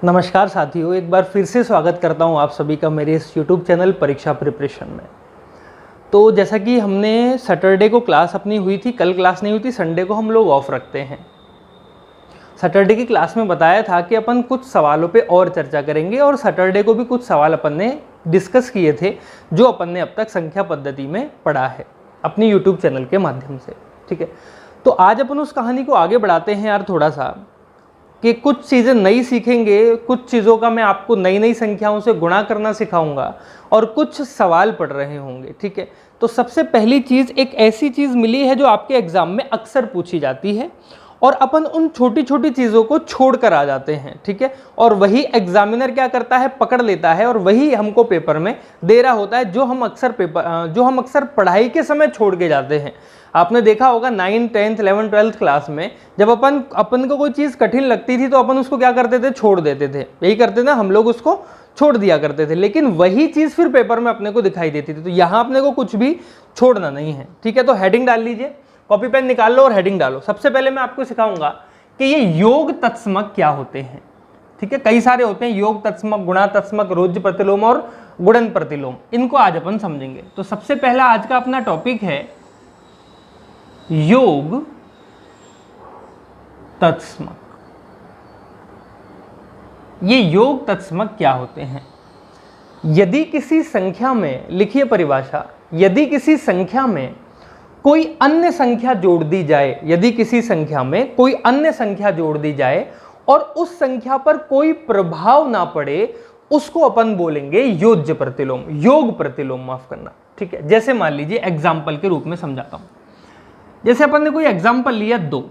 नमस्कार साथियों, एक बार फिर से स्वागत करता हूं आप सभी का मेरे इस YouTube चैनल परीक्षा प्रिपरेशन में। तो जैसा कि हमने सैटरडे को क्लास अपनी हुई थी, कल क्लास नहीं हुई थी, संडे को हम लोग ऑफ रखते हैं। सैटरडे की क्लास में बताया था कि अपन कुछ सवालों पे और चर्चा करेंगे और सैटरडे को भी कुछ सवाल अपन ने डिस्कस किए थे जो अपन ने अब तक संख्या पद्धति में पढ़ा है अपनी YouTube चैनल के माध्यम से। ठीक है, तो आज अपन उस कहानी को आगे बढ़ाते हैं यार थोड़ा सा, कि कुछ चीज़ें नई सीखेंगे, कुछ चीज़ों का मैं आपको नई नई संख्याओं से गुणा करना सिखाऊंगा और कुछ सवाल पढ़ रहे होंगे। ठीक है, तो सबसे पहली चीज़, एक ऐसी चीज़ मिली है जो आपके एग्जाम में अक्सर पूछी जाती है और अपन उन छोटी छोटी चीज़ों को छोड़ कर आ जाते हैं। ठीक है, और वही एग्जामिनर क्या करता है, पकड़ लेता है और वही हमको पेपर में दे रहा होता है जो हम अक्सर पढ़ाई के समय छोड़ के जाते हैं। आपने देखा होगा 9th 10th 11th 12th class में जब अपन को कोई चीज़ कठिन लगती थी तो अपन उसको क्या करते थे, छोड़ देते थे। यही करते थे हम लोग, उसको छोड़ दिया करते थे, लेकिन वही चीज़ फिर पेपर में अपने को दिखाई देती थी। तो यहाँ अपने को कुछ भी छोड़ना नहीं है। ठीक है, तो हेडिंग डाल लीजिए, कॉपी पेन निकाल लो और हेडिंग डालो। सबसे पहले मैं आपको सिखाऊंगा कि ये योग तत्समक क्या होते हैं। ठीक है, कई सारे होते हैं, योग तत्समक, गुणा तत्समक, रोज्य प्रतिलोम और गुणन प्रतिलोम। इनको आज अपन समझेंगे। तो सबसे पहला आज का अपना टॉपिक है योग तत्समक। ये योग तत्समक क्या होते हैं? यदि किसी संख्या में, लिखिए परिभाषा, यदि किसी संख्या में कोई अन्य संख्या जोड़ दी जाए, यदि किसी संख्या में कोई अन्य संख्या जोड़ दी जाए और उस संख्या पर कोई प्रभाव ना पड़े, उसको अपन बोलेंगे योज्य प्रतिलोम, योग प्रतिलोम, माफ करना। ठीक है, जैसे मान लीजिए एग्जाम्पल के रूप में समझाता हूं। जैसे अपन ने कोई एग्जाम्पल लिया 2,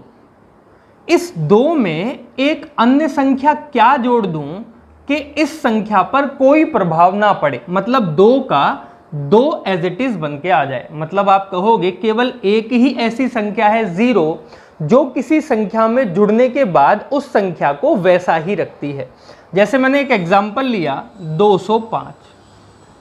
इस 2 में एक अन्य संख्या क्या जोड़ दूं कि इस संख्या पर कोई प्रभाव ना पड़े, मतलब 2 का 2 एज इट इज बन के आ जाए। मतलब आप कहोगे केवल एक ही ऐसी संख्या है 0 जो किसी संख्या में जुड़ने के बाद उस संख्या को वैसा ही रखती है। जैसे मैंने एक एग्जाम्पल लिया 205।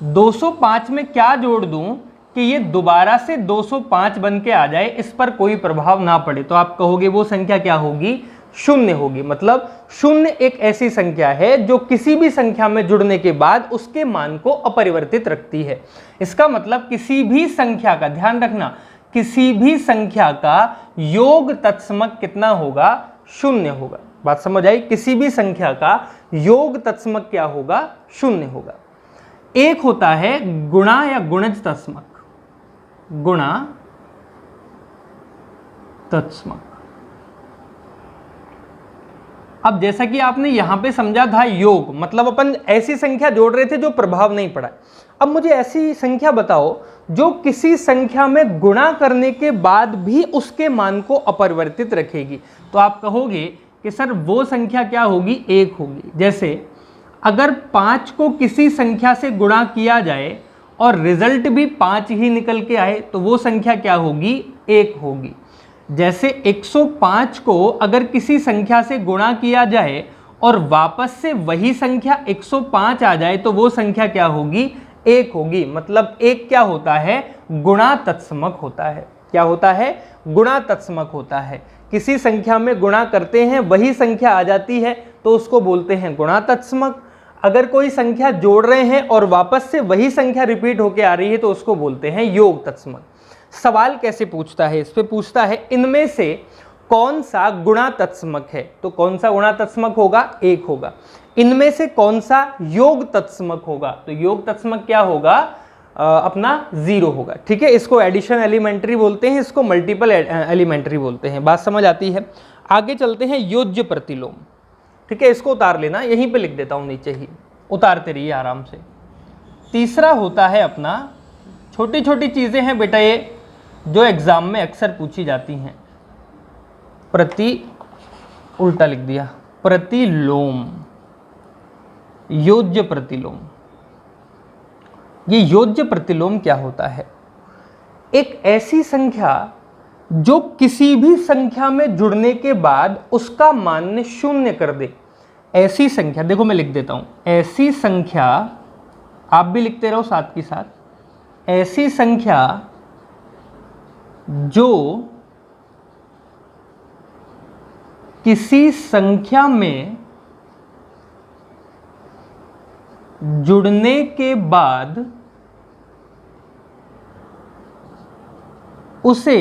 205 में क्या जोड़ दूं कि ये दोबारा से 205 बन के आ जाए, इस पर कोई प्रभाव ना पड़े, तो आप कहोगे वो संख्या क्या होगी, शून्य होगी। मतलब शून्य एक ऐसी संख्या है जो किसी भी संख्या में जुड़ने के बाद उसके मान को अपरिवर्तित रखती है। इसका मतलब किसी भी संख्या का, ध्यान रखना, किसी भी संख्या का योग तत्समक कितना होगा, शून्य होगा। बात समझ आई? किसी भी संख्या का योग तत्समक क्या होगा, शून्य होगा। एक होता है गुणा या गुणज तत्समक, गुणा तत्समक। अब जैसा कि आपने यहां पे समझा था योग, मतलब अपन ऐसी संख्या जोड़ रहे थे जो प्रभाव नहीं पड़ा। अब मुझे ऐसी संख्या बताओ जो किसी संख्या में गुणा करने के बाद भी उसके मान को अपरिवर्तित रखेगी। तो आप कहोगे कि सर वो संख्या क्या होगी, 1 होगी। जैसे अगर 5 को किसी संख्या से गुणा किया जाए और रिजल्ट भी 5 ही निकल के आए तो वो संख्या क्या होगी, 1 होगी। जैसे 105 को अगर किसी संख्या से गुणा किया जाए और वापस से वही संख्या 105 आ जाए तो वो संख्या क्या होगी, 1 होगी। मतलब 1 क्या होता है, गुणा तत्समक होता है। क्या होता है, गुणा तत्समक होता है। किसी संख्या में गुणा करते हैं, वही संख्या आ जाती है तो उसको बोलते हैं गुणा तत्समक। अगर कोई संख्या जोड़ रहे हैं और वापस से वही संख्या रिपीट होके आ रही है तो उसको बोलते हैं योग तत्समक। सवाल कैसे पूछता है, इस पे पूछता है इनमें से कौन सा गुणा तत्समक है, तो कौन सा गुणा तत्समक होगा, 1 होगा। इनमें से कौन सा योग तत्समक होगा, तो योग तत्समक क्या होगा, अपना 0 होगा। ठीक है, इसको एडिशन एलिमेंट्री बोलते हैं, इसको मल्टीपल एलिमेंट्री बोलते हैं। बात समझ आती है? आगे चलते हैं योज्य प्रतिलोम। ठीक है, इसको उतार लेना, यहीं पे लिख देता हूं, नीचे ही उतारते रहिए आराम से। तीसरा होता है अपना, छोटी छोटी चीजें हैं बेटा ये जो एग्जाम में अक्सर पूछी जाती हैं, उल्टा लिख दिया, प्रतिलोम, योज्य प्रतिलोम। ये योज्य प्रतिलोम क्या होता है, एक ऐसी संख्या जो किसी भी संख्या में जुड़ने के बाद उसका मान शून्य कर दे। ऐसी संख्या, देखो मैं लिख देता हूं, ऐसी संख्या, आप भी लिखते रहो साथ के साथ, ऐसी संख्या जो किसी संख्या में जुड़ने के बाद उसे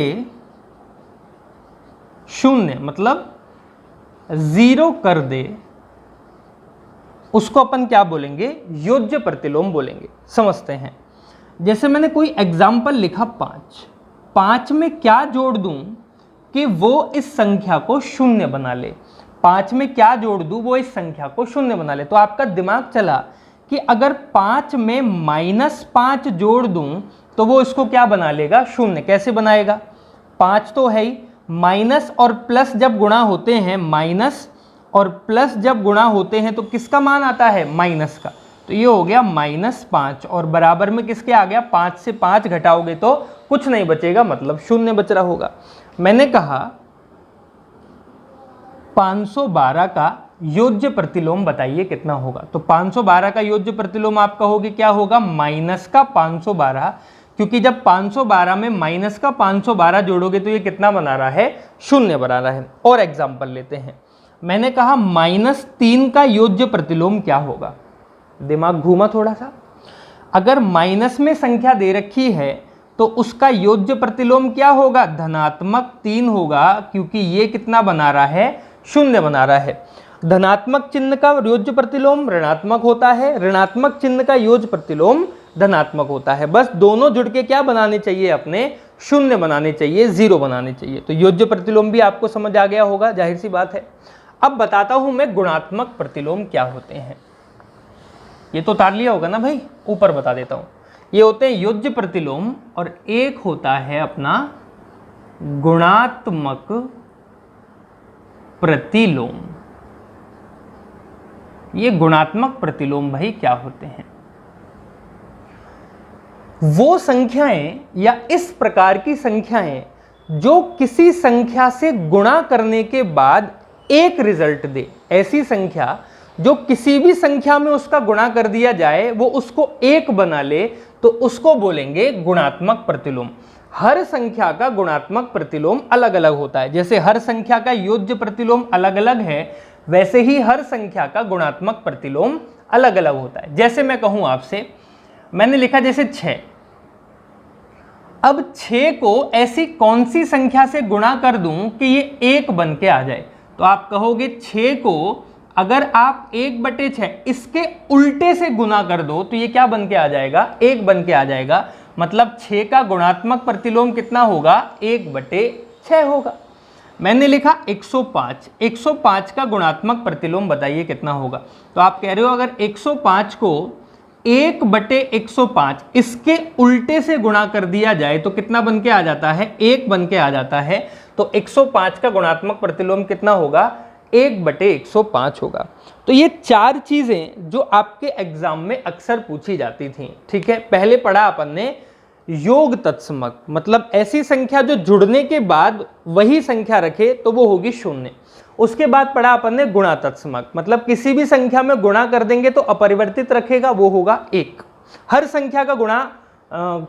शून्य मतलब 0 कर दे, उसको अपन क्या बोलेंगे? योज्य प्रतिलोम बोलेंगे। समझते हैं। जैसे मैंने कोई एग्जाम्पल लिखा 5 में क्या जोड़ दूं कि वो इस संख्या को शून्य बना ले। 5 में क्या जोड़ दूं वो इस संख्या को शून्य बना ले। तो आपका दिमाग चला कि अगर 5 में -5 जोड़ दूं तो वो इसको क्या बना लेगा? शून्य। कैसे बनाएगा? 5 तो है ही, माइनस और प्लस जब गुणा होते हैं, माइनस और प्लस जब गुणा होते हैं तो किसका मान आता है? माइनस का। तो ये हो गया -5 और बराबर में किसके आ गया? 5 से 5 घटाओगे तो कुछ नहीं बचेगा, मतलब शून्य बच रहा होगा। मैंने कहा 512 का योज्य प्रतिलोम बताइए कितना होगा। तो 512 का योज्य प्रतिलोम आप कहोगे क्या होगा? माइनस का 512, क्योंकि जब 512 में माइनस का 512 जोड़ोगे तो ये कितना बना रहा है? शून्य बना रहा है। और एग्जाम्पल लेते हैं। मैंने कहा -3 का योज्य प्रतिलोम क्या होगा? दिमाग घूमा थोड़ा सा। अगर माइनस में संख्या दे रखी है तो उसका योज्य प्रतिलोम क्या होगा? धनात्मक 3 होगा, क्योंकि ये कितना बना रहा है? शून्य बना रहा है। धनात्मक चिन्ह का योज्य प्रतिलोम ऋणात्मक होता है, ऋणात्मक चिन्ह का योज्य प्रतिलोम धनात्मक होता है। बस दोनों जुड़ के क्या बनाने चाहिए? अपने शून्य बनाने चाहिए, 0 बनाने चाहिए। तो योज्य प्रतिलोम भी आपको समझ आ गया होगा, जाहिर सी बात है। अब बताता हूं मैं गुणात्मक प्रतिलोम क्या होते हैं। ये तो उतार लिया होगा ना भाई, ऊपर बता देता हूं। ये होते हैं योज्य प्रतिलोम और एक होता है अपना गुणात्मक प्रतिलोम। ये गुणात्मक प्रतिलोम भाई क्या होते हैं? वो संख्याएं या इस प्रकार की संख्याएं जो किसी संख्या से गुणा करने के बाद एक रिजल्ट दे। ऐसी संख्या जो किसी भी संख्या में उसका गुणा कर दिया जाए वो उसको एक बना ले, तो उसको बोलेंगे गुणात्मक प्रतिलोम। हर संख्या का गुणात्मक प्रतिलोम अलग अलग होता है। जैसे हर संख्या का योज्य प्रतिलोम अलग अलग है, वैसे ही हर संख्या का गुणात्मक प्रतिलोम अलग अलग होता है। जैसे मैं कहूं आपसे, मैंने लिखा जैसे 6। अब 6 को ऐसी कौन सी संख्या से गुणा कर दूं कि ये 1 बन के आ जाए? तो आप कहोगे 6 को अगर आप 1/6 इसके उल्टे से गुना कर दो तो ये क्या बन के आ जाएगा? 1 बन के आ जाएगा। मतलब 6 का गुणात्मक प्रतिलोम कितना होगा? 1/6 होगा। मैंने लिखा 105। 105 का गुणात्मक प्रतिलोम बताइए कितना होगा? तो आप कह रहे हो अगर 105 को 1/105 इसके उल्टे से गुणा कर दिया जाए तो कितना बन के आ जाता है? 1 बन के आ जाता है। तो 105 का गुणात्मक प्रतिलोम कितना होगा? 1/105 होगा। तो ये 4 चीजें जो आपके एग्जाम में अक्सर पूछी जाती थी। ठीक है, पहले पढ़ा अपन ने योग तत्समक, मतलब ऐसी संख्या जो जुड़ने के बाद वही संख्या रखे तो वो होगी 0। उसके बाद पढ़ा अपन ने गुणा तत्समक, मतलब किसी भी संख्या में गुणा कर देंगे तो अपरिवर्तित रखेगा, वो होगा 1। हर संख्या का गुणा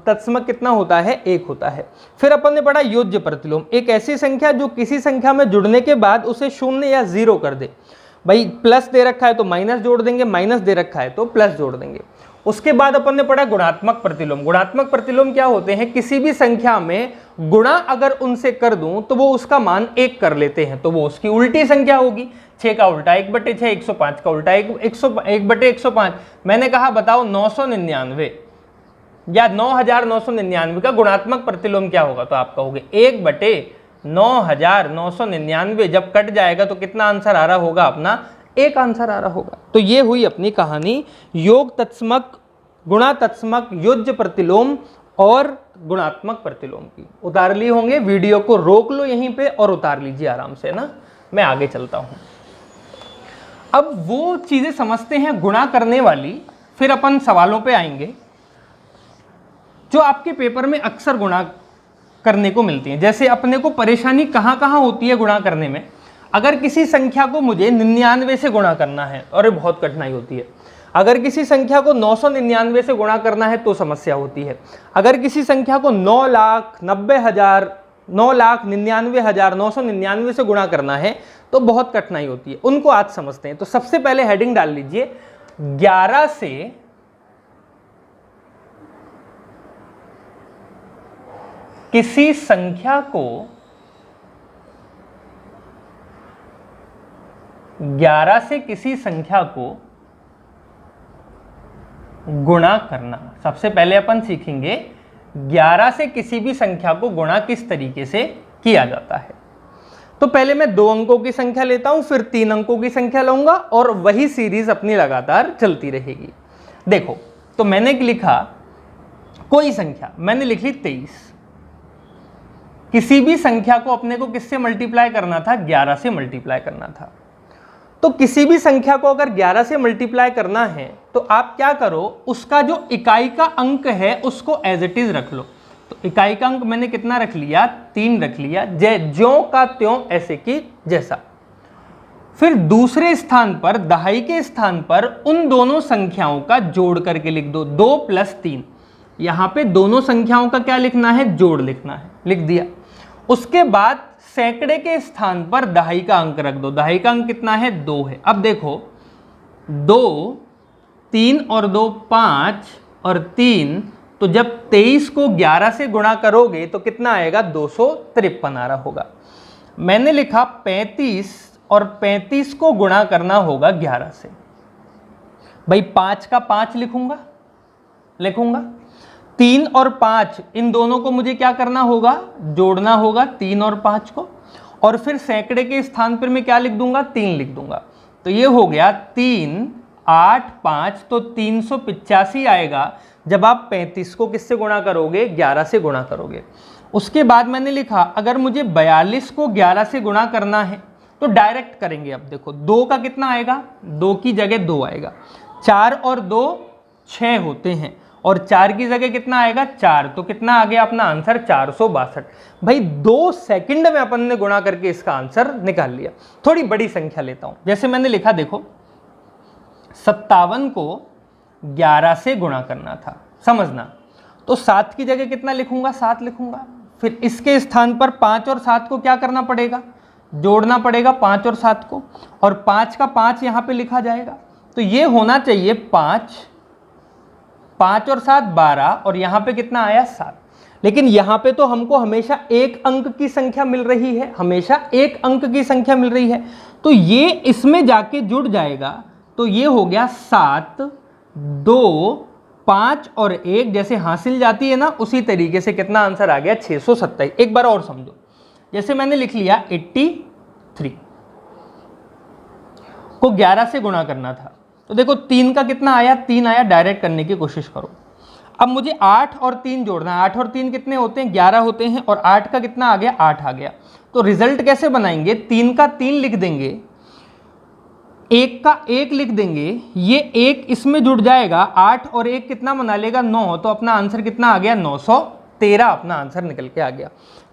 तत्समक कितना होता है? 1 होता है। फिर अपन ने पढ़ा योज्य प्रतिलोम, एक ऐसी संख्या जो किसी संख्या में जुड़ने के बाद उसे 0 या 0 कर दे। भाई प्लस दे रखा है तो माइनस जोड़ देंगे, माइनस दे रखा है तो प्लस जोड़ देंगे। उसके बाद अपन ने पढ़ा गुणात्मक प्रतिलोम। गुणात्मक प्रतिलोम क्या होते हैं? किसी भी संख्या में गुणा अगर उनसे कर दूं तो वो उसका मान 1 कर लेते हैं, तो वो उसकी उल्टी संख्या होगी। 6 का उल्टा 1/6, 105 का उल्टा 1/105। मैंने कहा बताओ 999 या 9999 का गुणात्मक प्रतिलोम क्या होगा? तो आप कहोगे 1/9999। जब कट जाएगा तो कितना आंसर आ रहा होगा? अपना 1 आंसर आ रहा होगा। तो ये हुई अपनी कहानी योग तत्समक, गुणा तत्समक, योज्य प्रतिलोम और गुणात्मक प्रतिलोम की। उतार ली होंगे, वीडियो को रोक लो यहीं पे और उतार लीजिए आराम से ना। मैं आगे चलता हूं। अब वो चीजें समझते हैं गुणा करने वाली, फिर अपन सवालों पे आएंगे जो आपके पेपर में अक्सर गुणा करने को मिलती हैं। जैसे अपने को परेशानी कहाँ कहाँ होती है गुणा करने में? अगर किसी संख्या को मुझे 99 से गुणा करना है और ये बहुत कठिनाई होती है। अगर किसी संख्या को 999 से गुणा करना है तो समस्या होती है। अगर किसी संख्या को 9,90,000 9,99,999 से गुणा करना है तो बहुत कठिनाई होती है, उनको आज समझते हैं। तो सबसे पहले हेडिंग डाल लीजिए 11 से किसी संख्या को 11 से किसी संख्या को गुणा करना। सबसे पहले अपन सीखेंगे 11 से किसी भी संख्या को गुणा किस तरीके से किया जाता है। तो पहले मैं 2 अंकों की संख्या लेता हूं, फिर 3 अंकों की संख्या लूंगा और वही सीरीज अपनी लगातार चलती रहेगी। देखो, तो मैंने लिखा कोई संख्या, मैंने लिख ली 23। किसी भी संख्या को अपने को किससे मल्टीप्लाई करना था? 11 से मल्टीप्लाई करना था। तो किसी भी संख्या को अगर 11 से मल्टीप्लाई करना है तो आप क्या करो, उसका जो इकाई का अंक है उसको एज इट इज रख लो। तो इकाई का अंक मैंने कितना रख लिया? 3 रख लिया, ज्यों का त्यों ऐसे की जैसा। फिर दूसरे स्थान पर, दहाई के स्थान पर उन दोनों संख्याओं का जोड़ करके लिख दो, 2 + 3। यहां पे दोनों संख्याओं का क्या लिखना है? जोड़ लिखना है, लिख दिया। उसके बाद सैकड़े के स्थान पर दहाई का अंक रख दो। दहाई का अंक कितना है? 2 है। अब देखो 2, 3 और 2 5 और 3, तो जब 23 को 11 से गुणा करोगे तो कितना आएगा? 253 आ रहा होगा। मैंने लिखा 35 और 35 को गुणा करना होगा 11 से। भाई 5 का 5 लिखूंगा 3 और 5 इन दोनों को मुझे क्या करना होगा? जोड़ना होगा 3 और 5 को। और फिर सैकड़े के स्थान पर मैं क्या लिख दूंगा? 3 लिख दूंगा। तो ये हो गया 3, 8, 5, तो 385 आएगा जब आप 35 को किससे गुणा करोगे? 11 से गुणा करोगे। उसके बाद मैंने लिखा अगर मुझे 42 को 11 से गुणा करना है तो डायरेक्ट करेंगे। अब देखो 2 का कितना आएगा? 2 की जगह 2 आएगा। 4 और 2 6 होते हैं और 4 की जगह कितना आएगा? 4। तो कितना आ गया अपना आंसर? 462। भाई 2 सेकंड में अपन ने गुणा करके इसका आंसर निकाल लिया। थोड़ी बड़ी संख्या लेता हूं, जैसे मैंने लिखा देखो 57 को 11 से गुणा करना था, समझना। तो 7 की जगह कितना लिखूंगा? 7 लिखूंगा। फिर इसके स्थान पर 5 और 7 को क्या करना पड़ेगा? जोड़ना पड़ेगा 5 और 7 को, और 5 का 5 यहां पे लिखा जाएगा। तो ये होना चाहिए 5 और 7 12, और यहां पे कितना आया? 7। लेकिन यहां पे तो हमको हमेशा एक अंक की संख्या मिल रही है, हमेशा एक अंक की संख्या मिल रही है, तो ये इसमें जाके जुड़ जाएगा। तो ये हो गया 7, 2, 5 और 1 जैसे हासिल जाती है ना, उसी तरीके से कितना आंसर आ गया? 627। एक बार और समझो, जैसे मैंने लिख लिया 83 को 11 से गुणा करना था, तो देखो 3 का कितना आया? 3 आया। डायरेक्ट करने की कोशिश करो। अब मुझे 8 और 3 जोड़ना है। 8 और 3 कितने होते हैं? 11 होते हैं, और 8 का कितना आ गया? 8 आ गया। तो रिजल्ट कैसे बनाएंगे? 3 का 3 लिख देंगे, 1 का 1 लिख देंगे, ये 1 इसमें जुड़ जाएगा, 8 और 1 कितना बना लेगा? 9। तो अपना आंसर कितना आ गया? 913 अपना आंसर निकल के आ गया।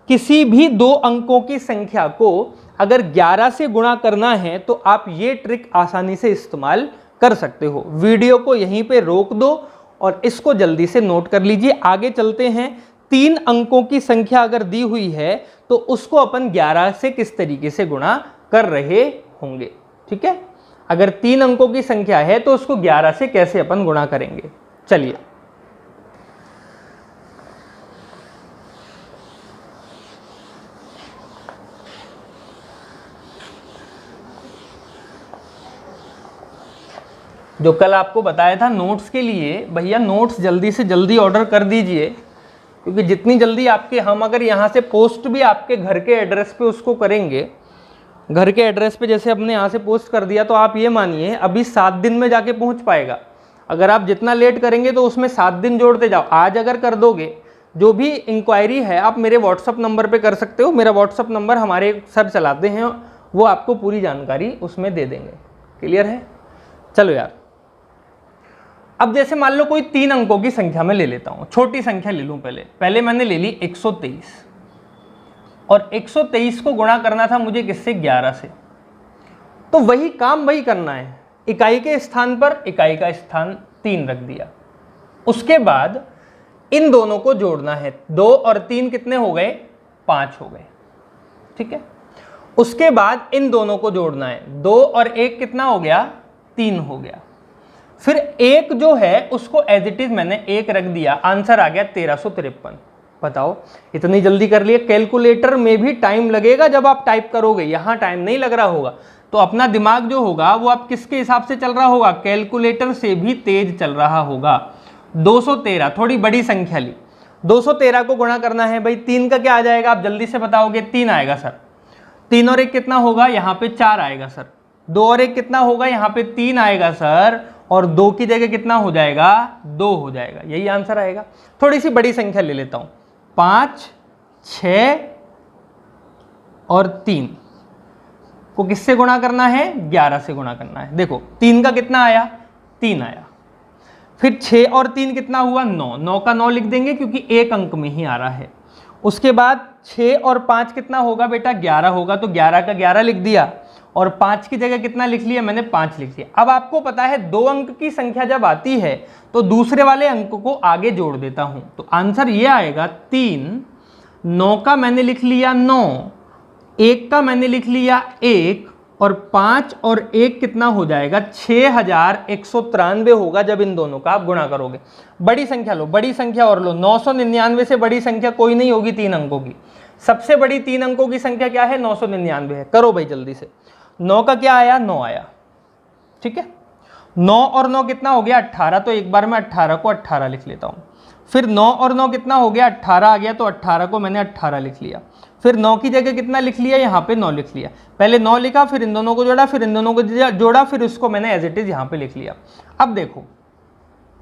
किसी भी 2 अंकों की संख्या को अगर 11 से गुणा करना है तो आप ये ट्रिक आसानी से इस्तेमाल कर सकते हो। वीडियो को यहीं पे रोक दो और इसको जल्दी से नोट कर लीजिए। आगे चलते हैं। 3 अंकों की संख्या अगर दी हुई है तो उसको अपन 11 से किस तरीके से गुणा कर रहे होंगे, ठीक है? अगर 3 अंकों की संख्या है तो उसको 11 से कैसे अपन गुणा करेंगे, चलिए। जो कल आपको बताया था नोट्स के लिए, भैया नोट्स जल्दी से जल्दी ऑर्डर कर दीजिए, क्योंकि जितनी जल्दी आपके, हम अगर यहाँ से पोस्ट भी आपके घर के एड्रेस पे उसको करेंगे, घर के एड्रेस पे जैसे हमने यहाँ से पोस्ट कर दिया, तो आप ये मानिए अभी 7 दिन में जाके पहुँच पाएगा। अगर आप जितना लेट करेंगे तो उसमें 7 दिन जोड़ते जाओ। आज अगर कर दोगे, जो भी इंक्वायरी है आप मेरे व्हाट्सअप नंबर पे कर सकते हो। मेरा व्हाट्सअप नंबर हमारे सर चलाते हैं, वो आपको पूरी जानकारी उसमें दे देंगे। क्लियर है? चलो यार, अब जैसे मान लो कोई 3 अंकों की संख्या में ले लेता हूँ, छोटी संख्या ले लूँ। पहले मैंने ले ली 123, और 123 को गुणा करना था मुझे किससे? 11 से। तो वही काम वही करना है, इकाई के स्थान पर इकाई का स्थान 3 रख दिया। उसके बाद इन दोनों को जोड़ना है। 2 और 3 कितने हो गए? 5 हो गए। ठीक है, उसके बाद इन दोनों को जोड़ना है, 2 और 1 कितना हो गया, 3 हो गया। फिर 1 जो है उसको एज इट इज मैंने 1 रख दिया, आंसर आ गया 1353। बताओ, इतनी जल्दी कर लिए। कैलकुलेटर में भी टाइम लगेगा जब आप टाइप करोगे, यहां टाइम नहीं लग रहा होगा। तो अपना दिमाग जो होगा वो आप किसके हिसाब से चल रहा होगा, कैलकुलेटर से भी तेज चल रहा होगा। 213 थोड़ी बड़ी संख्या ली, 213 को गुणा करना है भाई, 3 का क्या आ जाएगा, आप जल्दी से बताओगे, 3 आएगा सर। 3 और 1 कितना होगा, यहाँ पे 4 आएगा सर। 2 और 1 कितना होगा, यहाँ पे 3 आएगा सर, और 2 की जगह कितना हो जाएगा, 2 हो जाएगा, यही आंसर आएगा। थोड़ी सी बड़ी संख्या ले लेता हूं, 5, 6 और 3 को किससे गुणा करना है, 11 से गुणा करना है। देखो 3 का कितना आया, 3 आया। फिर 6 और 3 कितना हुआ, 9, 9 का 9 लिख देंगे क्योंकि एक अंक में ही आ रहा है। उसके बाद 6 और 5 कितना होगा बेटा, 11 होगा, तो 11 का 11 लिख दिया, और 5 की जगह कितना लिख लिया, मैंने 5 लिख दिया। अब आपको पता है 2 अंक की संख्या जब आती है तो दूसरे वाले अंक को आगे जोड़ देता हूं, तो आंसर ये आएगा 3, 9 का मैंने लिख लिया 9, 1 का मैंने लिख लिया 1, और 5 और 1 कितना हो जाएगा, 6193 होगा जब इन दोनों का आप गुणा करोगे। बड़ी संख्या लो, बड़ी संख्या और लो, 999 से बड़ी संख्या कोई नहीं होगी 3 अंकों की। सबसे बड़ी 3 अंकों की संख्या क्या है, 999 है। करो भाई जल्दी से। 9 का क्या आया, 9 आया। ठीक है, 9 और 9 कितना हो गया, 18, तो एक बार मैं 18 को 18 लिख लेता हूं। फिर 9 और 9 कितना हो गया, 18 आ गया, तो 18 को मैंने 18 लिख लिया। फिर 9 की जगह कितना लिख लिया, यहाँ पे 9 लिख लिया। पहले 9 लिखा, फिर इन दोनों को जोड़ा, फिर इन दोनों को जोड़ा, फिर उसको मैंने एज इट इज यहाँ पे लिख लिया। अब देखो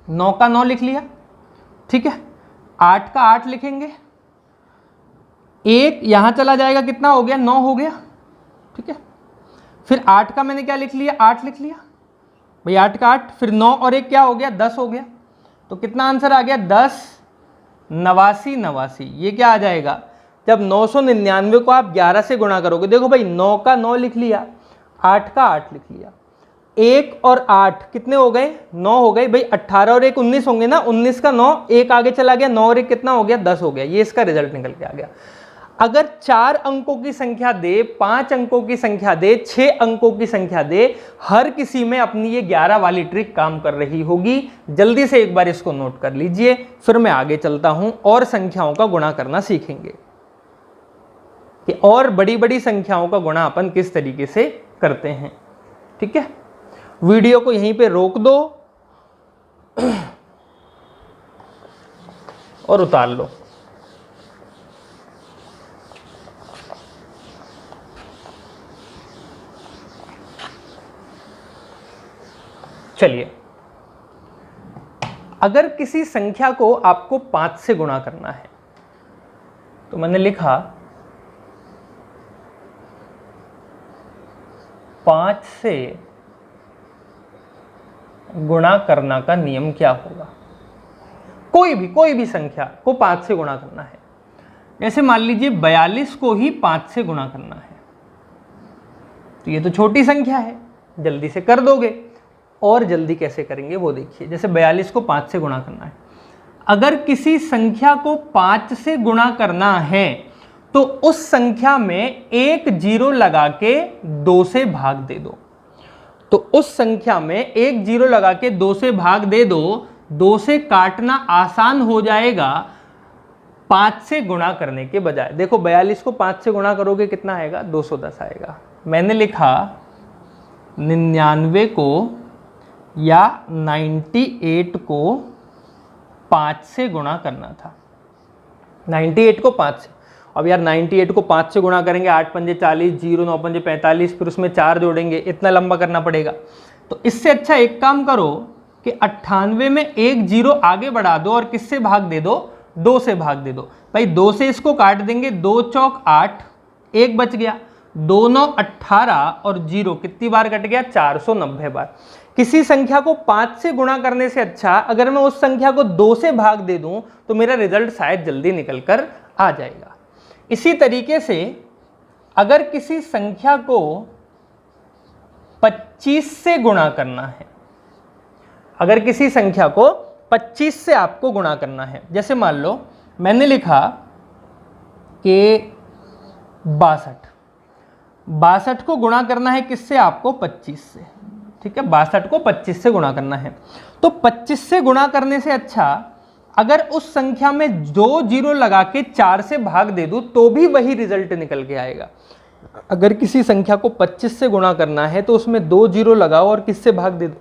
9 का 9 लिख लिया, ठीक है, 8 का 8 लिखेंगे, 1 यहाँ चला जाएगा, कितना हो गया, 9 हो गया। ठीक है, फिर 8 का मैंने क्या लिख लिया, 8 लिख लिया भाई, 8 का 8, फिर 9 और 1 क्या हो गया, 10 हो गया। तो कितना आंसर आ गया, 10, 89। ये क्या आ जाएगा, जब 999 को आप 11 से गुणा करोगे, देखो भाई 9 का 9 लिख लिया, 8 का 8 लिख लिया, 1 और 8 कितने हो गए, 9 हो गए भाई, 18 और 1 19 होंगे ना, 19 का 9, 1 आगे चला गया, 9 और 1 कितना हो गया, 10 हो गया। ये इसका रिजल्ट निकल के आ गया। अगर 4 अंकों की संख्या दे, 5 अंकों की संख्या दे, 6 अंकों की संख्या दे, हर किसी में अपनी ये 11 वाली ट्रिक काम कर रही होगी। जल्दी से एक बार इसको नोट कर लीजिए, फिर मैं आगे चलता हूं और संख्याओं का गुणा करना सीखेंगे कि और बड़ी बड़ी संख्याओं का गुणा अपन किस तरीके से करते हैं। ठीक है, वीडियो को यहीं पे रोक दो और उतार लो। चलिए, अगर किसी संख्या को आपको 5 से गुणा करना है, तो मैंने लिखा 5 से गुणा करना का नियम क्या होगा। कोई भी संख्या को 5 से गुणा करना है, जैसे मान लीजिए 42 को ही 5 से गुणा करना है, तो ये तो छोटी संख्या है, जल्दी से कर दोगे। और जल्दी कैसे करेंगे वो देखिए, जैसे 42 को 5 से गुणा करना है। अगर किसी संख्या को 5 से गुणा करना है तो उस संख्या में एक 0 लगा के 2 से भाग दे दो। तो उस संख्या में एक 0 लगा के 2 से भाग दे दो, 2 से काटना आसान हो जाएगा 5 से गुणा करने के बजाय। देखो 42 को 5 से गुणा करोगे कितना आएगा, 210 आएगा। मैंने लिखा 99 को या 98 को 5 से गुणा करना था, 98 को 5 से। अब यार 98 को 5 से गुणा करेंगे, 8 पंजे 40, 0 9 पंजे 45, फिर उसमें 4 जोड़ेंगे, इतना लंबा करना पड़ेगा। तो इससे अच्छा एक काम करो कि 98 में एक 0 आगे बढ़ा दो और किससे भाग दे दो, 2 से भाग दे दो। भाई 2 से इसको काट देंगे, 2 चौक 8, 1 बच गया, 2 9 18 और 0 कितनी बार कट गया, 490 बार। किसी संख्या को 5 से गुणा करने से अच्छा अगर मैं उस संख्या को 2 से भाग दे दूं तो मेरा रिजल्ट शायद जल्दी निकल कर आ जाएगा। इसी तरीके से अगर किसी संख्या को 25 से गुणा करना है, अगर किसी संख्या को 25 से आपको गुणा करना है, जैसे मान लो मैंने लिखा कि 62। 62 को गुणा करना है किससे? आपको 25 से। ठीक है, 62 को 25 से गुणा करना है। तो 25 से गुणा करने से अच्छा अगर उस संख्या में 2 जीरो लगा के 4 से भाग दे दूं तो भी वही रिजल्ट निकल के आएगा। अगर किसी संख्या को 25 से गुणा करना है तो उसमें 2 जीरो लगाओ और किससे भाग दे दो?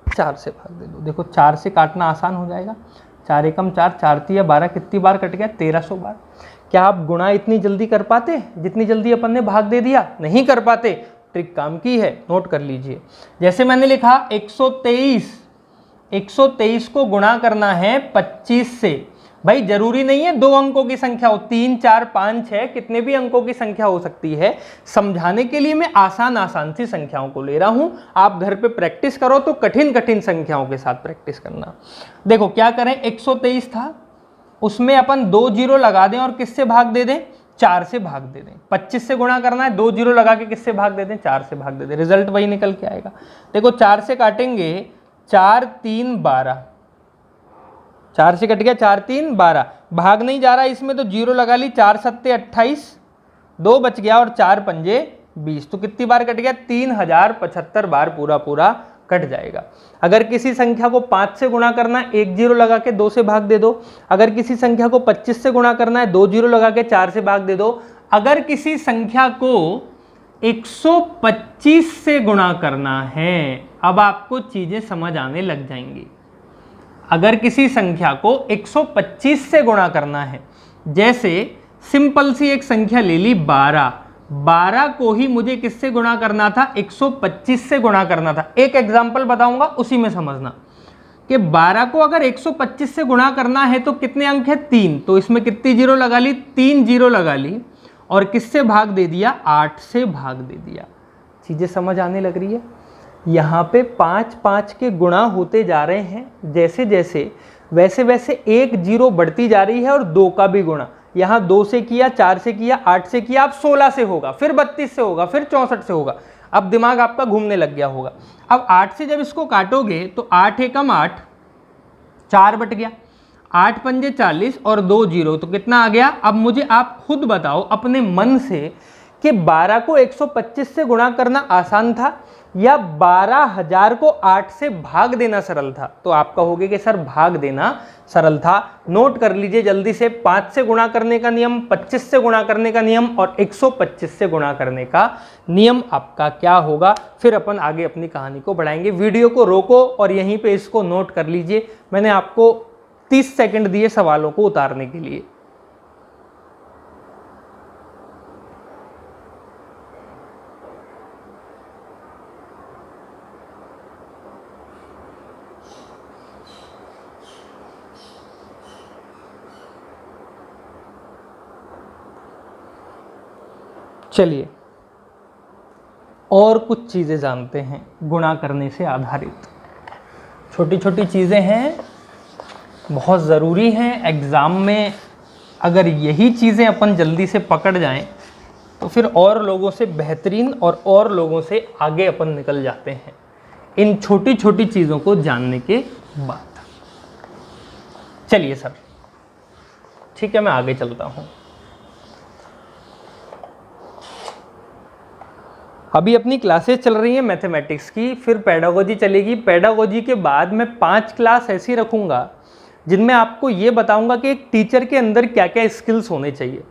4 से भाग दे दो। देखो 4 से काटना आसान हो जाएगा। 4 एकम 4, 4 तिया 12, कितनी बार कट गया? 1300 बार। क्या आप गुणा इतनी जल्दी कर पाते जितनी जल्दी अपन ने भाग दे दिया? नहीं कर पाते। ट्रिक काम की है, नोट कर लीजिए। जैसे मैंने लिखा 123 को गुणा करना है 25 से। भाई जरूरी नहीं है 2 अंकों की संख्या हो, 3, 4, 5, 6 कितने भी अंकों की संख्या हो सकती है। समझाने के लिए मैं आसान सी संख्याओं को ले रहा हूं। आप घर पे प्रैक्टिस करो तो कठिन संख्याओं के साथ प्रैक्टिस करना। देखो क्या करें, 123 था, उसमें अपन 2 जीरो लगा दें और किससे भाग दे दें? 4 से भाग दे दें। 25 से गुणा करना है, 2 जीरो लगा के किससे भाग दे दें? 4 से भाग दे दें। रिजल्ट वही निकल के आएगा। देखो 4 से काटेंगे, 4 3 12, 4 से कट गया, 4 3 12, भाग नहीं जा रहा इसमें तो जीरो लगा ली। 4 सत्ते 28, 2 बच गया और 4 पंजे 20, तो कितनी बार कट गया? 3075 बार पूरा कट जाएगा। अगर किसी संख्या को 5 से गुणा करना है, 1 जीरो लगा के 2 से भाग दे दो। अगर किसी संख्या को 25 से गुणा करना है, 2 जीरो लगा के 4 से भाग दे दो। अगर किसी संख्या को 125 से गुणा करना है, अब आपको चीजें समझ आने लग जाएंगी। अगर किसी संख्या को 125 से गुणा करना है, जैसे सिंपल सी एक संख्या ले ली 12 को ही मुझे किससे गुणा करना था? 125 से गुणा करना था। एक एग्जांपल बताऊंगा, उसी में समझना कि 12 को अगर 125 से गुणा करना है तो कितने अंक है? 3, तो इसमें कितनी जीरो लगा ली? 3 जीरो लगा ली और किससे भाग दे दिया? 8 से भाग दे दिया। चीजें समझ आने लग रही है। यहाँ पे 5 के गुणा होते जा रहे हैं, जैसे जैसे वैसे एक जीरो बढ़ती जा रही है और 2 का भी गुणा। यहाँ 2 से किया, 4 से किया, 8 से किया, अब 16 से होगा, फिर 32 से होगा, फिर 64 से होगा। अब दिमाग आपका घूमने लग गया होगा। अब 8 से जब इसको काटोगे तो 8 एकम 8, 4 बट गया, 8 पंजे 40 और 2 जीरो, तो कितना आ गया? अब मुझे आप खुद बताओ अपने मन से कि 12 को 125 से गुणा करना आसान था या 12,000 को 8 से भाग देना सरल था? तो आप कहोगे कि सर भाग देना सरल था। नोट कर लीजिए जल्दी से, 5 से गुणा करने का नियम, 25 से गुणा करने का नियम और 125 से गुणा करने का नियम आपका क्या होगा। फिर अपन आगे अपनी कहानी को बढ़ाएंगे। वीडियो को रोको और यहीं पे इसको नोट कर लीजिए। मैंने आपको 30 सेकंड दिए सवालों को उतारने के लिए। चलिए और कुछ चीज़ें जानते हैं गुणा करने से आधारित। छोटी छोटी चीज़ें हैं, बहुत ज़रूरी हैं। एग्ज़ाम में अगर यही चीज़ें अपन जल्दी से पकड़ जाएं तो फिर और लोगों से बेहतरीन और लोगों से आगे अपन निकल जाते हैं इन छोटी छोटी चीज़ों को जानने के बाद। चलिए सर, ठीक है, मैं आगे चलता हूँ। अभी अपनी क्लासेस चल रही हैं मैथमेटिक्स की, फिर पेडागोजी चलेगी। पेडागोजी के बाद मैं 5 क्लास ऐसी रखूँगा जिनमें आपको ये बताऊँगा कि एक टीचर के अंदर क्या क्या स्किल्स होने चाहिए।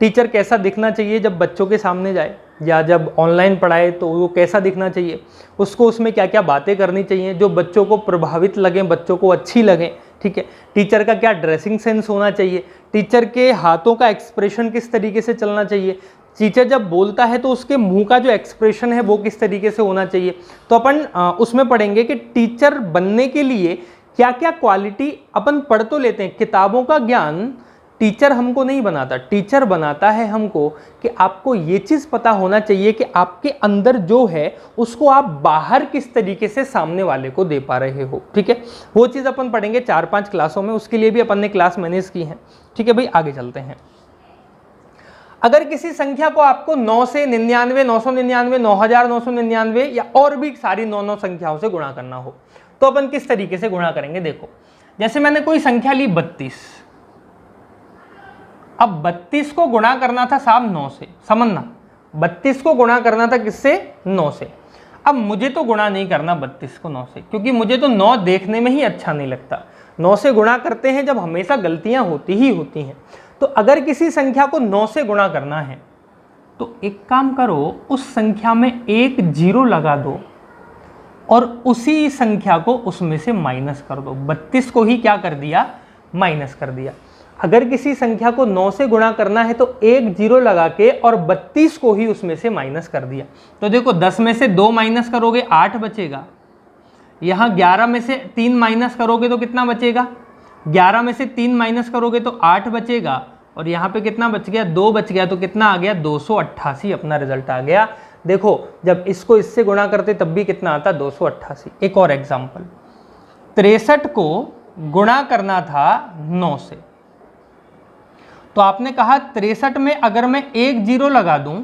टीचर कैसा दिखना चाहिए जब बच्चों के सामने जाए या जब ऑनलाइन पढ़ाए तो वो कैसा दिखना चाहिए, उसको उसमें क्या क्या बातें करनी चाहिए जो बच्चों को प्रभावित लगें, बच्चों को अच्छी लगें। ठीक है, टीचर का क्या ड्रेसिंग सेंस होना चाहिए, टीचर के हाथों का एक्सप्रेशन किस तरीके से चलना चाहिए, टीचर जब बोलता है तो उसके मुंह का जो एक्सप्रेशन है वो किस तरीके से होना चाहिए। तो अपन उसमें पढ़ेंगे कि टीचर बनने के लिए क्या क्या क्वालिटी। अपन पढ़ तो लेते हैं, किताबों का ज्ञान टीचर हमको नहीं बनाता, टीचर बनाता है हमको कि आपको ये चीज़ पता होना चाहिए कि आपके अंदर जो है उसको आप बाहर किस तरीके से सामने वाले को दे पा रहे हो। ठीक है, वो चीज़ अपन पढ़ेंगे 4-5 क्लासों में, उसके लिए भी अपन ने क्लास मैनेज की है। ठीक है भाई, आगे चलते हैं। अगर किसी संख्या को आपको 9 से 99, 999, 9999 या और भी सारी 9 संख्याओं से गुणा करना हो तो अपन किस तरीके से गुणा करेंगे। देखो, जैसे मैंने कोई संख्या ली 32, अब 32 को गुणा करना था साहब 9 से, समझना 32 को गुणा करना था किससे, 9 से। अब मुझे तो गुणा नहीं करना 32 को 9 से, क्योंकि मुझे तो 9 देखने में ही अच्छा नहीं लगता। 9 से गुणा करते हैं जब हमेशा गलतियां होती ही होती हैं। तो अगर किसी संख्या को 9 से गुणा करना है तो एक काम करो, उस संख्या में एक जीरो लगा दो और उसी संख्या को उसमें से माइनस कर दो। 32 को ही क्या कर दिया, माइनस कर दिया। अगर किसी संख्या को 9 से गुणा करना है तो एक जीरो लगा के और 32 को ही उसमें से माइनस कर दिया। तो देखो 10 में से 2 माइनस करोगे 8 बचेगा, यहाँ 11 में से 3 माइनस करोगे तो कितना बचेगा, 11 में से 3 माइनस करोगे तो 8 बचेगा, और यहाँ पे कितना बच गया, 2 बच गया, तो कितना आ गया 288 अपना रिजल्ट आ गया। देखो जब इसको इससे गुणा करते तब भी कितना आता, 288। एक और एग्जाम्पल, 63 को गुणा करना था 9 से, तो आपने कहा 63 में अगर मैं एक जीरो लगा दूं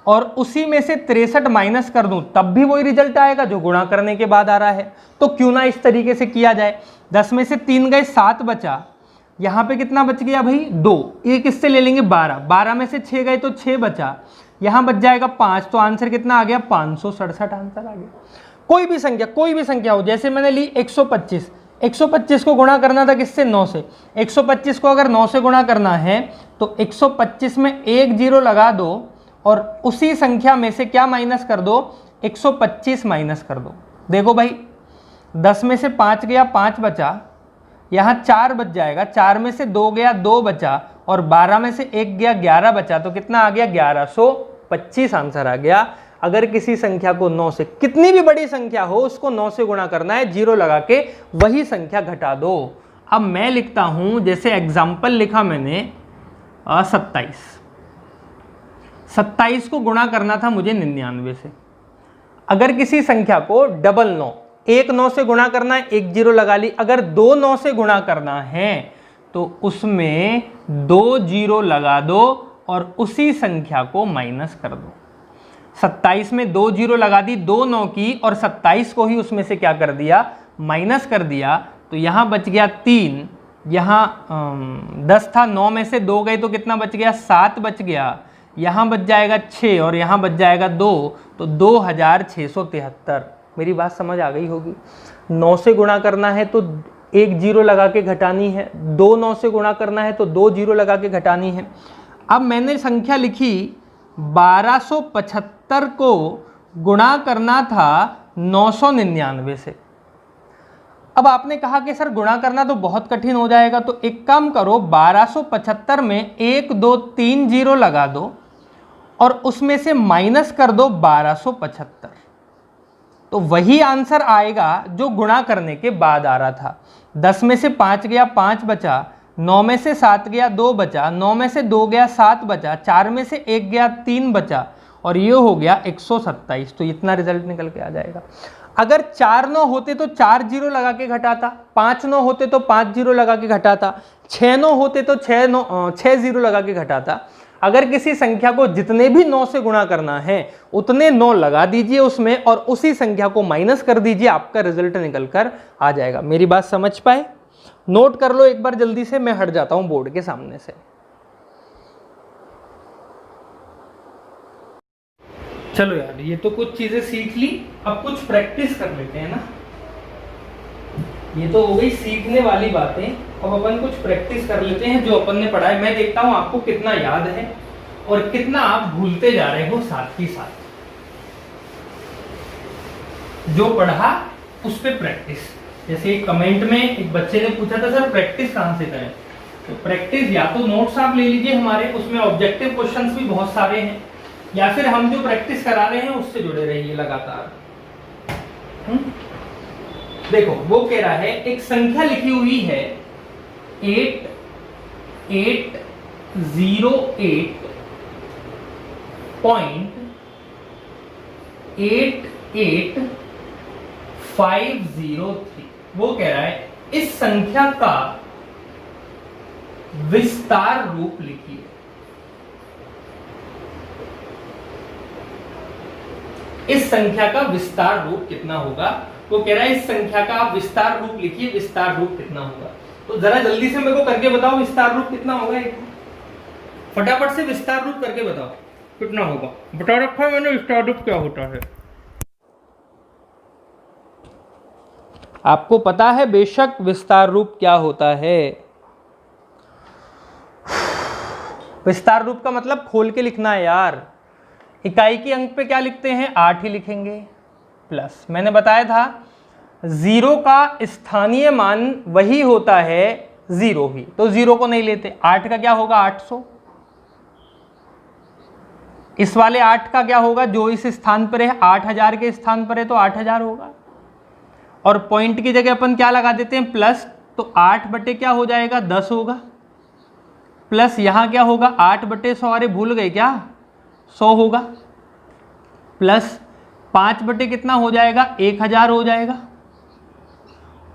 और उसी में से 63 माइनस कर दूं तब भी वही रिजल्ट आएगा जो गुणा करने के बाद आ रहा है। तो क्यों ना इस तरीके से किया जाए। 10 में से 3 गए 7 बचा, यहाँ पे कितना बच गया भाई 2, एक इससे ले लेंगे 12, 12 में से 6 गए तो 6 बचा, यहाँ बच जाएगा 5, तो आंसर कितना आ गया 567 आंसर आ गया। कोई भी संख्या हो, जैसे मैंने ली 125, 125 को गुणा करना था किससे, 9 से। 125 को अगर 9 से गुणा करना है तो 125 में एक जीरो लगा दो और उसी संख्या में से क्या माइनस कर दो, 125 माइनस कर दो। देखो भाई 10 में से 5 गया 5 बचा, यहाँ 4 बच जाएगा, 4 में से 2 गया 2 बचा, और 12 में से 1 गया 11 बचा, तो कितना आ गया 1125 आंसर आ गया। अगर किसी संख्या को 9 से, कितनी भी बड़ी संख्या हो उसको 9 से गुणा करना है, जीरो लगा के वही संख्या घटा दो। अब मैं लिखता हूं, जैसे एग्जाम्पल लिखा मैंने 27 को गुणा करना था मुझे 99 से। अगर किसी संख्या को 99, एक 9 से गुणा करना है, एक जीरो लगा ली। अगर 2 9 से गुणा करना है तो उसमें 2 जीरो लगा दो और उसी संख्या को माइनस कर दो। 27 में 2 जीरो लगा दी, 2 9 की, और 27 को ही उसमें से क्या कर दिया, माइनस कर दिया। तो यहाँ बच गया 3, यहाँ 10 था, 9 में से 2 गए तो कितना बच गया, 7 बच गया, यहाँ बच जाएगा 6 और यहाँ बच जाएगा 2, तो 2673। मेरी बात समझ आ गई होगी। 9 से गुणा करना है तो एक जीरो लगा के घटानी है, 2 9 से गुणा करना है तो 2 जीरो लगा के घटानी है। अब मैंने संख्या लिखी 1275 को गुणा करना था 999 से। अब आपने कहा कि सर गुणा करना तो बहुत कठिन हो जाएगा, तो एक काम करो, 1275 में 1 2 3 जीरो लगा दो और उसमें से माइनस कर दो 1275, तो वही आंसर आएगा जो गुणा करने के बाद आ रहा था। 10 में से 5 गया 5 बचा, 9 में से 7 गया 2 बचा, 9 में से 2 गया 7 बचा, 4 में से 1 गया 3 बचा, और ये हो गया 127। तो इतना रिजल्ट निकल के आ जाएगा। अगर 4 9 होते तो 4 जीरो लगा के घटाता, 5 9 होते तो 5 जीरो लगा के घटाता, 6 9 होते तो 6 जीरो लगा के घटाता। अगर किसी संख्या को जितने भी 9 से गुणा करना है उतने 9 लगा दीजिए उसमें और उसी संख्या को माइनस कर दीजिए, आपका रिजल्ट निकल कर आ जाएगा। मेरी बात समझ पाए? नोट कर लो एक बार जल्दी से, मैं हट जाता हूं बोर्ड के सामने से। चलो यार, ये तो कुछ चीजें सीख ली, अब कुछ प्रैक्टिस कर लेते हैं ना। ये तो हो गई सीखने वाली बातें, अब अपन कुछ प्रैक्टिस कर लेते हैं जो अपन ने पढ़ा है। मैं देखता हूं आपको कितना याद है और कितना आप भूलते जा रहे हो साथ ही साथ। जो पढ़ा उस पे प्रैक्टिस। जैसे एक कमेंट में एक बच्चे ने पूछा था सर प्रैक्टिस कहाँ से करें, तो प्रैक्टिस या तो नोट्स आप ले लीजिए हमारे, उसमें ऑब्जेक्टिव क्वेश्चंस भी बहुत सारे हैं, या फिर हम जो प्रैक्टिस करा रहे हैं उससे जुड़े रहिए लगातार। देखो वो कह रहा है एक संख्या लिखी हुई है 8808.88503। वो कह रहा है इस संख्या का विस्तार रूप लिखिए। इस संख्या का विस्तार रूप कितना होगा? वो कह रहा है इस संख्या का आप विस्तार रूप लिखिए, विस्तार रूप कितना होगा। तो जरा जल्दी से मेरे को करके बताओ विस्तार रूप कितना होगा। फटाफट से विस्तार रूप करके बताओ कितना होगा। बता रखा है मैंने विस्तार रूप क्या होता है, आपको पता है बेशक विस्तार रूप क्या होता है। विस्तार रूप का मतलब खोल के लिखना है यार। इकाई के अंक पे क्या लिखते हैं, 8 ही लिखेंगे, प्लस मैंने बताया था 0 का स्थानीय मान वही होता है 0 ही, तो 0 को नहीं लेते। 8 का क्या होगा 800, इस वाले 8 का क्या होगा जो इस स्थान पर है 8000 के स्थान पर है तो 8000 होगा, और पॉइंट की जगह अपन क्या लगा देते हैं प्लस, तो 8 बटे क्या हो जाएगा 10 होगा, प्लस यहाँ क्या होगा 8 बटे 100, अरे भूल गए क्या 100 होगा, प्लस 5 बटे कितना हो जाएगा 1000 हो जाएगा,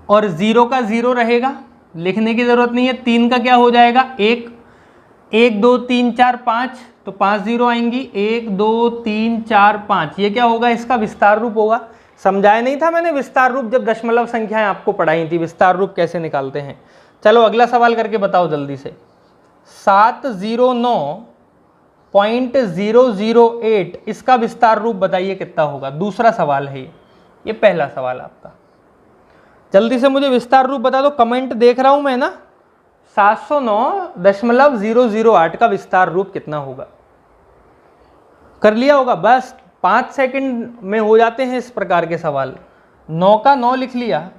और 0 का 0 रहेगा, लिखने की जरूरत नहीं है। 3 का क्या हो जाएगा 1, 1 2 3 4 5, तो 5 0 आएंगी, 1 2 3 4 5, ये क्या होगा इसका विस्तार रूप होगा। समझाया नहीं था मैंने विस्तार रूप, जब दशमलव संख्याएं आपको पढ़ाई थी विस्तार रूप कैसे निकालते हैं। चलो अगला सवाल करके बताओ जल्दी से। 709.008 इसका विस्तार रूप बताइए कितना होगा। दूसरा सवाल है ये पहला सवाल आपका। जल्दी से मुझे विस्तार रूप बता दो, कमेंट देख रहा हूं मैं ना। 709.008 का विस्तार रूप कितना होगा, कर लिया होगा, बस 5 सेकंड में हो जाते हैं इस प्रकार के सवाल। 9 का 9 लिख लिया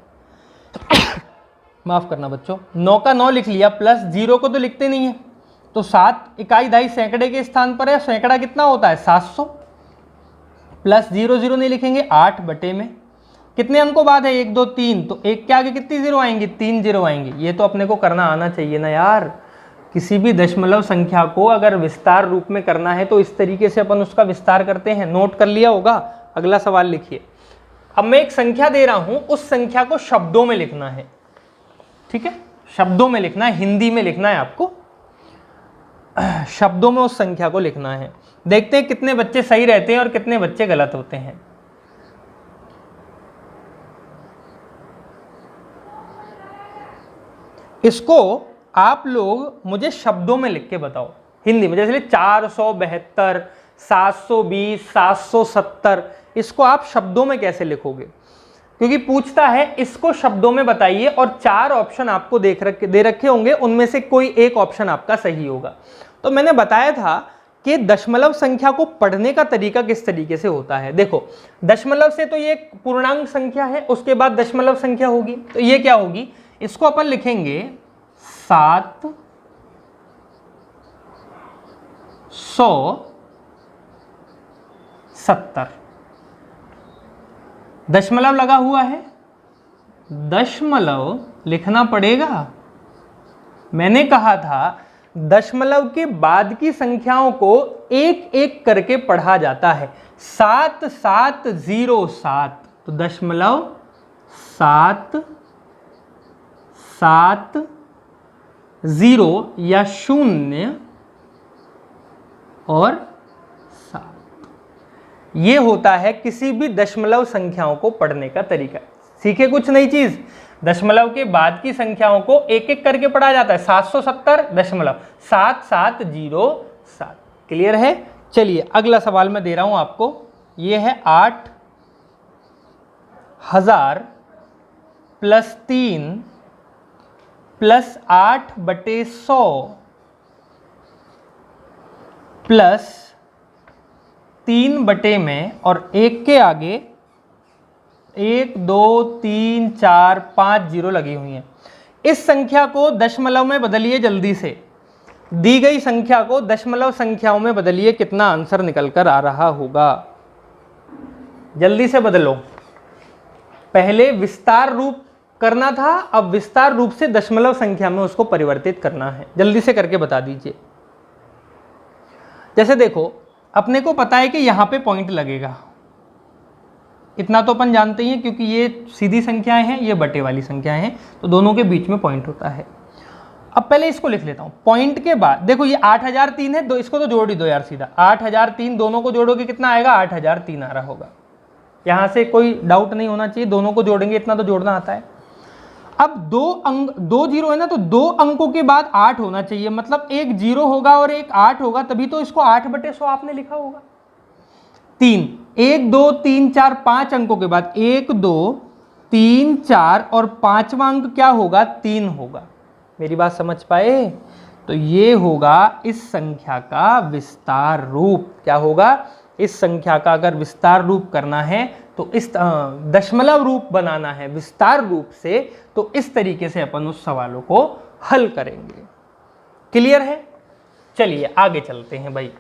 माफ करना बच्चों, 9 का 9 लिख लिया, प्लस 0 को तो लिखते नहीं है, तो 7 इकाई दहाई सैकड़े के स्थान पर है, सैकड़ा कितना होता है 700, प्लस 0 0 नहीं लिखेंगे, 8 बटे में कितने अंकों बाद है 1 2 3, तो 1 के आगे कितनी 0 आएंगी 3 0 आएंगी। ये तो अपने को करना आना चाहिए ना यार। किसी भी दशमलव संख्या को अगर विस्तार रूप में करना है तो इस तरीके से अपन उसका विस्तार करते हैं। नोट कर लिया होगा। अगला सवाल लिखिए। अब मैं एक संख्या दे रहा हूं, उस संख्या को शब्दों में लिखना है, ठीक है, शब्दों में लिखना है, हिंदी में लिखना है आपको, शब्दों में उस संख्या को लिखना है। देखते हैं कितने बच्चे सही रहते हैं और कितने बच्चे गलत होते हैं। इसको आप लोग मुझे शब्दों में लिख के बताओ हिंदी में, जैसे 472, 720, 770, इसको आप शब्दों में कैसे लिखोगे, क्योंकि पूछता है इसको शब्दों में बताइए, और 4 ऑप्शन आपको दे रखे होंगे, उनमें से कोई एक ऑप्शन आपका सही होगा। तो मैंने बताया था कि दशमलव संख्या को पढ़ने का तरीका किस तरीके से होता है। देखो दशमलव से तो ये एक पूर्णांक संख्या है, उसके बाद दशमलव संख्या होगी, तो ये क्या होगी, इसको अपन लिखेंगे 770। दशमलव लगा हुआ है, दशमलव लिखना पड़ेगा। मैंने कहा था दशमलव के बाद की संख्याओं को एक एक करके पढ़ा जाता है। 7707, तो दशमलव 7 7 0 या 0 और 7, ये होता है किसी भी दशमलव संख्याओं को पढ़ने का तरीका। सीखे कुछ नई चीज। दशमलव के बाद की संख्याओं को एक एक करके पढ़ा जाता है। 770.7707। क्लियर है। चलिए अगला सवाल मैं दे रहा हूं आपको, ये है 8000 प्लस 3 प्लस 8/100 प्लस 3 बटे में और 1 के आगे 1 2 3 4 5 0 लगी हुई हैं। इस संख्या को दशमलव में बदलिए जल्दी से। दी गई संख्या को दशमलव संख्याओं में बदलिए, कितना आंसर निकल कर आ रहा होगा। जल्दी से बदलो। पहले विस्तार रूप करना था, अब विस्तार रूप से दशमलव संख्या में उसको परिवर्तित करना है। जल्दी से करके बता दीजिए। जैसे देखो अपने को पता है कि यहां पे पॉइंट लगेगा, इतना तो अपन जानते ही हैं, क्योंकि ये सीधी संख्याएं हैं, ये बटे वाली संख्याएं हैं, तो दोनों के बीच में पॉइंट होता है। अब पहले इसको लिख लेता हूं। पॉइंट के बाद देखो ये 8003 है, दो इसको तो जोड़ ही दो यार सीधा। 8003 दोनों को जोड़ोगे कितना आएगा, 8003 आ रहा होगा। यहां से कोई डाउट नहीं होना चाहिए, दोनों को जोड़ेंगे इतना तो जोड़ना आता है। अब दो जीरो है ना, तो 2 अंकों के बाद 8 होना चाहिए, मतलब एक 0 होगा और एक 8 होगा, तभी तो इसको 8/100 आपने लिखा होगा। 3, 1 2 3 4 5 अंकों के बाद 1 2 3 4 और 5वां अंक क्या होगा? 3 होगा। मेरी बात समझ पाए? तो ये होगा इस संख्या का विस्तार रूप। क्या होगा? इस संख्या का अगर विस्तार रूप करना है तो इस दशमलव रूप बनाना है विस्तार रूप से, तो इस तरीके से अपन उस सवालों को हल करेंगे। क्लियर है? चलिए आगे चलते हैं भाई।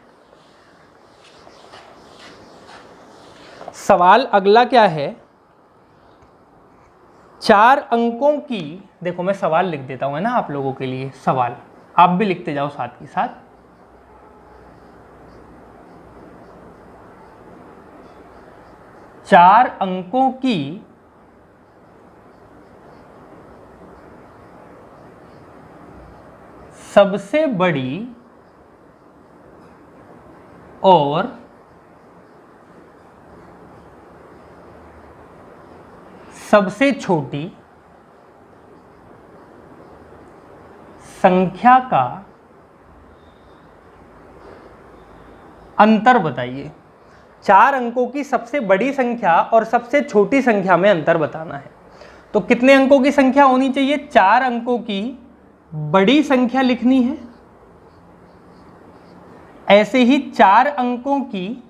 सवाल अगला क्या है? 4 अंकों की, देखो मैं सवाल लिख देता हूं है ना आप लोगों के लिए, सवाल आप भी लिखते जाओ साथ ही साथ। 4 अंकों की सबसे बड़ी और सबसे छोटी संख्या का अंतर बताइए। 4 अंकों की सबसे बड़ी संख्या और सबसे छोटी संख्या में अंतर बताना है। तो कितने अंकों की संख्या होनी चाहिए? 4 अंकों की बड़ी संख्या लिखनी है, ऐसे ही 4 अंकों की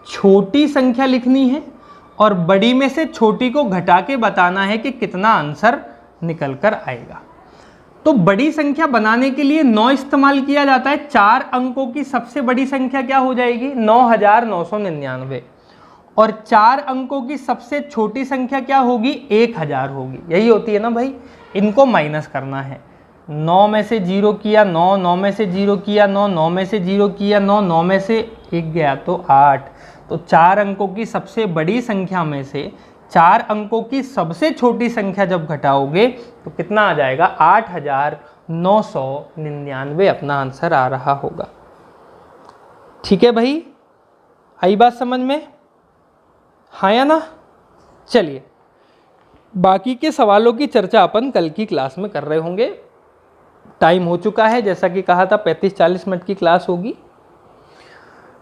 छोटी संख्या लिखनी है, और बड़ी में से छोटी को घटा के बताना है कि कितना आंसर निकल कर आएगा। तो बड़ी संख्या बनाने के लिए 9 इस्तेमाल किया जाता है। 4 अंकों की सबसे बड़ी संख्या क्या हो जाएगी? 9999। और 4 अंकों की सबसे छोटी संख्या क्या होगी? 1000 होगी। यही होती है ना भाई, इनको माइनस करना है। 9 में से 0 किया 9, 9 में से 0 किया 9, 9 में से 0 किया 9, 9 में से 1 गया तो 8। तो 4 अंकों की सबसे बड़ी संख्या में से 4 अंकों की सबसे छोटी संख्या जब घटाओगे तो कितना आ जाएगा? 8999 अपना आंसर आ रहा होगा। ठीक है भाई, आई बात समझ में? हाँ या ना? चलिए बाकी के सवालों की चर्चा अपन कल की क्लास में कर रहे होंगे। टाइम हो चुका है, जैसा कि कहा था 35-40 मिनट की क्लास होगी।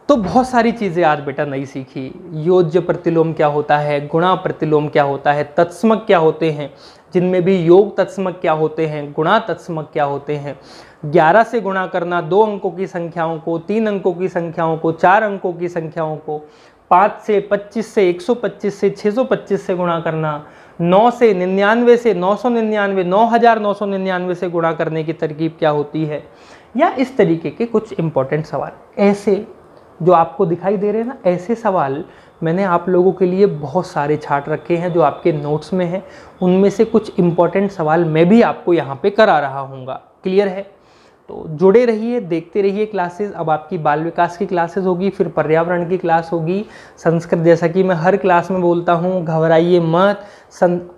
तो बहुत सारी चीज़ें आज बेटा नई सीखी। योज्य प्रतिलोम क्या होता है, गुणा प्रतिलोम क्या होता है, तत्समक क्या होते हैं, जिनमें भी योग तत्समक क्या होते हैं, गुणा तत्समक क्या होते हैं, 11 से गुणा करना 2 अंकों की संख्याओं को, 3 अंकों की संख्याओं को, 4 अंकों की संख्याओं को, 5 से 25 से 125 से 625 से गुणा करना, 9 से 99 से 999 9999 से गुणा करने की तरकीब क्या होती है, या इस तरीके के कुछ इंपॉर्टेंट सवाल ऐसे जो आपको दिखाई दे रहे हैं ना, ऐसे सवाल मैंने आप लोगों के लिए बहुत सारे छाट रखे हैं जो आपके नोट्स में हैं। उनमें से कुछ इंपॉर्टेंट सवाल मैं भी आपको यहाँ पे करा रहा हूँगा। क्लियर है? तो जुड़े रहिए, देखते रहिए क्लासेस। अब आपकी बाल विकास की क्लासेस होगी, फिर पर्यावरण की क्लास होगी, संस्कृत, जैसा कि मैं हर क्लास में बोलता हूँ, घबराइए मत।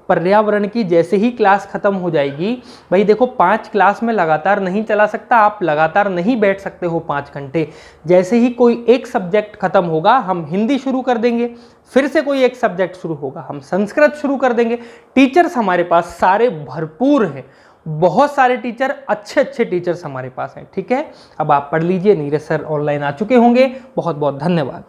पर्यावरण की जैसे ही क्लास खत्म हो जाएगी, भाई देखो 5 क्लास में लगातार नहीं चला सकता, आप लगातार नहीं बैठ सकते हो 5 घंटे। जैसे ही कोई एक सब्जेक्ट खत्म होगा हम हिंदी शुरू कर देंगे, फिर से कोई एक सब्जेक्ट शुरू होगा हम संस्कृत शुरू कर देंगे। टीचर्स हमारे पास सारे भरपूर हैं, बहुत सारे टीचर, अच्छे अच्छे टीचर्स हमारे पास हैं। ठीक है, अब आप पढ़ लीजिए, नीरज सर ऑनलाइन आ चुके होंगे। बहुत बहुत धन्यवाद।